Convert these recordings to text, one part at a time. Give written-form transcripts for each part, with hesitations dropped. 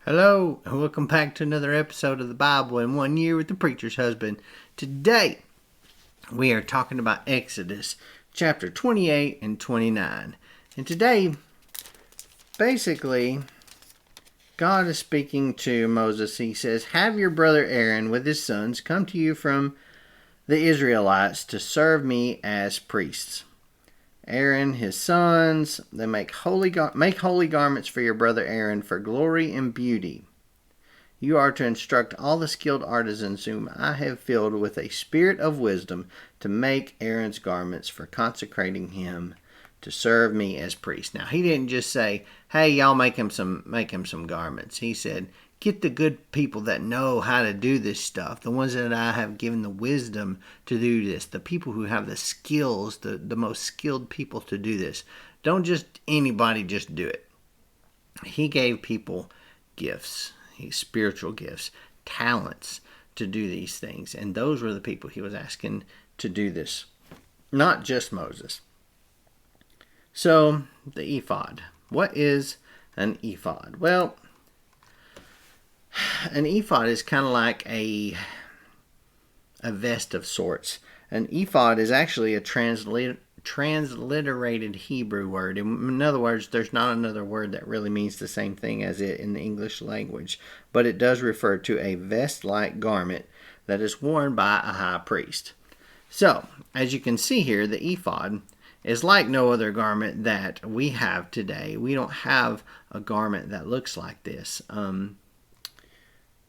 Hello, and welcome back to another episode of the Bible in 1 Year with the Preacher's Husband. Today, we are talking about Exodus chapter 28 and 29. And today, basically, God is speaking to Moses. He says, "Have your brother Aaron with his sons come to you from the Israelites to serve me as priests. Aaron, his sons, they make holy garments for your brother Aaron for glory and beauty. You are to instruct all the skilled artisans whom I have filled with a spirit of wisdom to make Aaron's garments for consecrating him to serve me as priest." Now, he didn't just say, "Hey, y'all make him some garments." He said, "Get the good people that know how to do this stuff, the ones that I have given the wisdom to do this, the people who have the skills, the most skilled people to do this. Don't just anybody just do it." He gave people gifts, spiritual gifts, talents to do these things, and those were the people he was asking to do this, not just Moses. So, the ephod. What is an ephod? Well, an ephod is kind of like a vest of sorts. An ephod is actually a transliterated Hebrew word. In other words, there's not another word that really means the same thing as it in the English language, but it does refer to a vest-like garment that is worn by a high priest. So, as you can see here, the ephod is like no other garment that we have today. We don't have a garment that looks like this.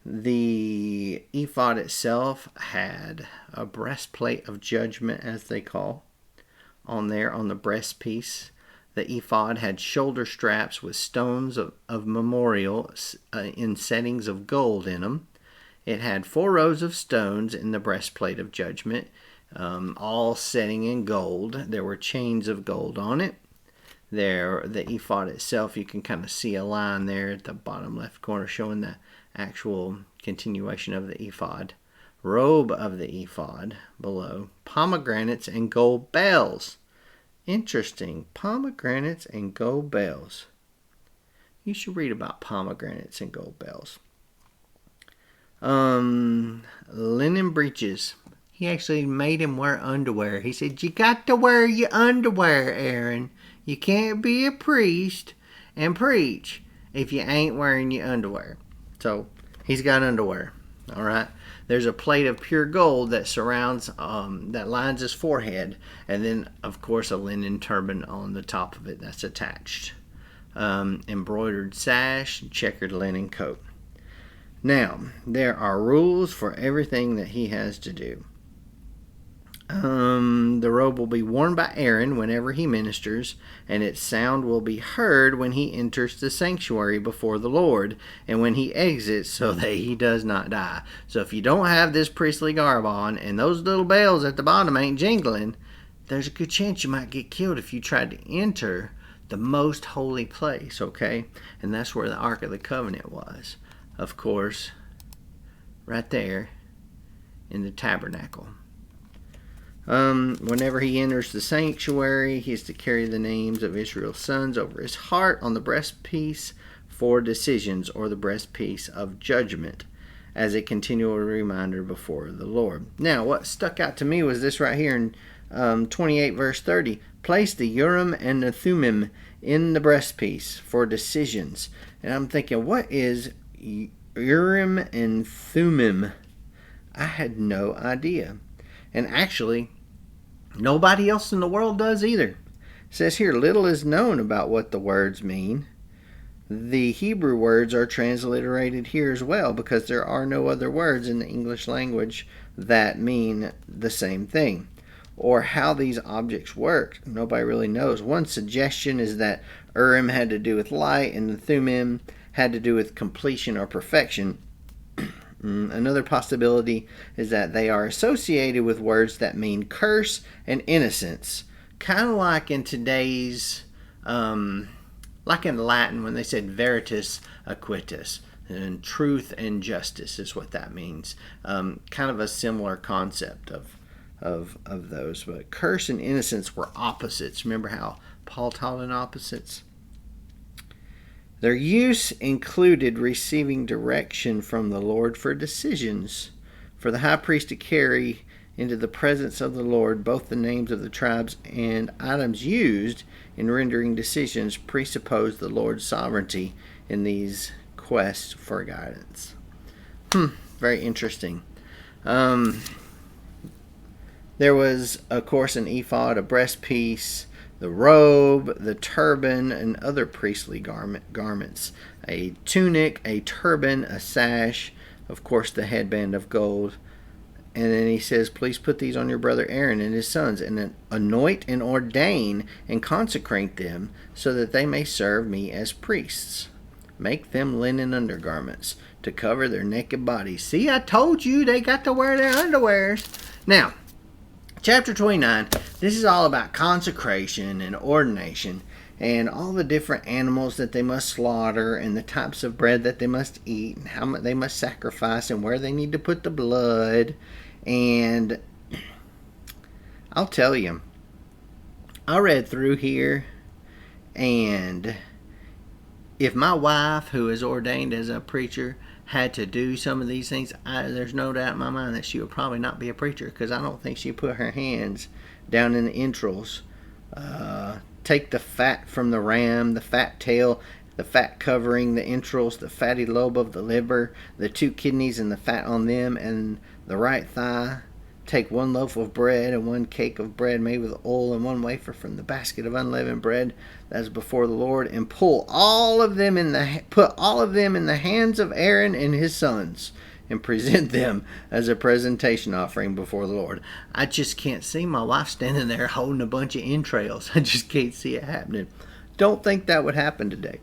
The ephod itself had a breastplate of judgment, as they call, on the breast piece. The ephod had shoulder straps with stones of memorial in settings of gold in them. It had 4 rows of stones in the breastplate of judgment, all setting in gold. There were chains of gold on it. The ephod itself, you can kind of see a line there at the bottom left corner showing the actual continuation of the ephod. Robe of the ephod below. Pomegranates and gold bells. Interesting. Pomegranates and gold bells. You should read about pomegranates and gold bells. Linen breeches. He actually made him wear underwear. He said, "You got to wear your underwear, Aaron. You can't be a priest and preach if you ain't wearing your underwear." So, he's got underwear. All right. There's a plate of pure gold that surrounds, that lines his forehead, and then, of course, a linen turban on the top of it that's attached. Embroidered sash, checkered linen coat. Now, there are rules for everything that he has to do. The robe will be worn by Aaron whenever he ministers, and its sound will be heard when he enters the sanctuary before the Lord, and when he exits, so that he does not die. So if you don't have this priestly garb on, and those little bells at the bottom ain't jingling, there's a good chance you might get killed if you tried to enter the most holy place, okay? And that's where the Ark of the Covenant was, of course, right there in the tabernacle. Whenever he enters the sanctuary, he is to carry the names of Israel's sons over his heart on the breastpiece for decisions, or the breastpiece of judgment, as a continual reminder before the Lord. Now, what stuck out to me was this right here in 28 verse 30. Place the Urim and the Thummim in the breastpiece for decisions. And I'm thinking, what is Urim and Thummim? I had no idea. And actually, nobody else in the world does either. It says here, little is known about what the words mean. The Hebrew words are transliterated here as well, because there are no other words in the English language that mean the same thing. Or how these objects work, nobody really knows. One suggestion is that Urim had to do with light, and the Thummim had to do with completion or perfection. Another possibility is that they are associated with words that mean curse and innocence. Kind of like in today's, like in Latin when they said veritas aquitus, and truth and justice is what that means. Kind of a similar concept of those. But curse and innocence were opposites. Remember how Paul taught in opposites? Their use included receiving direction from the Lord for decisions. For the high priest to carry into the presence of the Lord both the names of the tribes and items used in rendering decisions presuppose the Lord's sovereignty in these quests for guidance. Very interesting. There was, of course, an ephod, a breastpiece, the robe, the turban, and other priestly garments. A tunic, a turban, a sash, of course, the headband of gold. And then he says, please put these on your brother Aaron and his sons, and anoint and ordain and consecrate them, so that they may serve me as priests. Make them linen undergarments to cover their naked bodies. See, I told you they got to wear their underwears. Now, chapter 29, this is all about consecration and ordination and all the different animals that they must slaughter and the types of bread that they must eat and how much they must sacrifice and where they need to put the blood. And I'll tell you, I read through here, and if my wife, who is ordained as a preacher, had to do some of these things, there's no doubt in my mind that she would probably not be a preacher, because I don't think she put her hands down in the entrails, take the fat from the ram, the fat tail, the fat covering the entrails, the fatty lobe of the liver, the 2 kidneys and the fat on them, and the right thigh. Take 1 loaf of bread and 1 cake of bread made with oil and 1 wafer from the basket of unleavened bread that is before the Lord, and put all of them in the hands of Aaron and his sons, and present them as a presentation offering before the Lord. I just can't see my wife standing there holding a bunch of entrails. I just can't see it happening. Don't think that would happen today.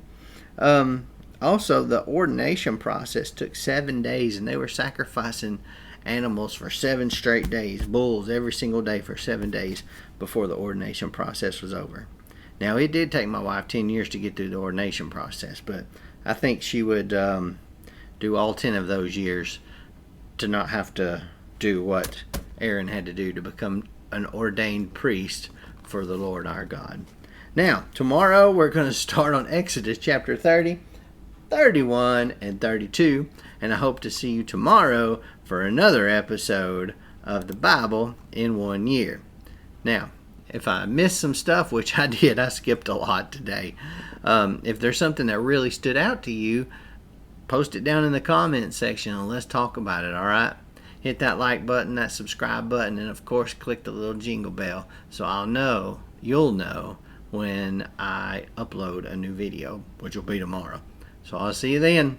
Also, the ordination process took 7 days, and they were sacrificing animals for 7 straight days, bulls every single day for 7 days before the ordination process was over. Now, it did take my wife 10 years to get through the ordination process, but I think she would do all 10 of those years to not have to do what Aaron had to do to become an ordained priest for the Lord our God. Now, tomorrow we're going to start on Exodus chapter 30, 31, and 32, and I hope to see you tomorrow for another episode of the Bible in 1 year. Now, if I missed some stuff, which I did, I skipped a lot today. If there's something that really stood out to you, post it down in the comments section and let's talk about it, all right? Hit that like button, that subscribe button, and of course click the little jingle bell so you'll know when I upload a new video, which will be tomorrow. So I'll see you then.